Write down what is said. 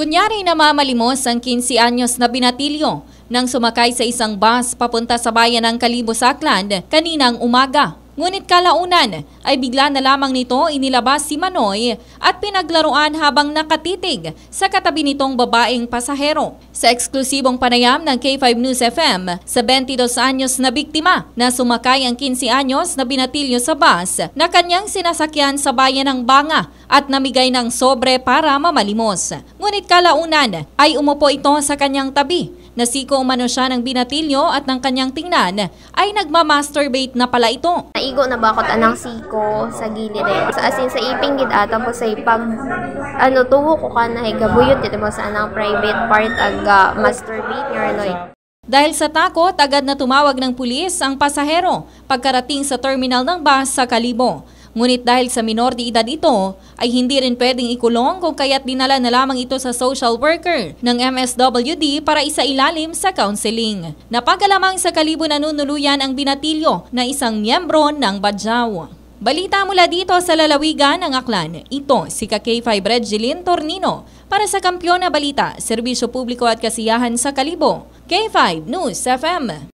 Kunyari namamalimos ang 15 anyos na binatilyo nang sumakay sa isang bus papunta sa bayan ng Kalibo, Aklan kaninang umaga. Ngunit kalaunan ay bigla na lamang nito inilabas si Manoy at pinaglaruan habang nakatitig sa katabi nitong babaeng pasahero. Sa eksklusibong panayam ng K5 News FM, sa 22 anyos na biktima na sumakay ang 15 anyos na binatilyo sa bus na kanyang sinasakyan sa bayan ng Banga at namigay ng sobre para mamalimos. Ngunit kalaunan ay umupo ito sa kanyang tabi. Nasiko umano siya ng binatilyo at ng kanyang tingnan ay nagmamasturbate na pala ito. Naigo na bakot anang siko sa gilid eh. Sa asin sa iping gid tapos ay pag tuwo ko ka na higabuyot dito mo sa anang private part aga masturbate nyornoy. Dahil sa takot, agad na tumawag ng pulis ang pasahero pagkarating sa terminal ng bus sa Kalibo. Ngunit dahil sa minor de edad ito, ay hindi rin pwedeng ikulong kung kaya't dinala na lamang ito sa social worker ng MSWD para isailalim sa counseling. Napagalamang sa Kalibo nanunuluyan ang binatilyo na isang miyembro ng Badyaw. Balita mula dito sa lalawigan ng Aklan. Ito si K5 Regeline Tornino para sa Kampiyon na Balita, Serbisyo Publiko at Kasiyahan sa Kalibo. K5 News FM.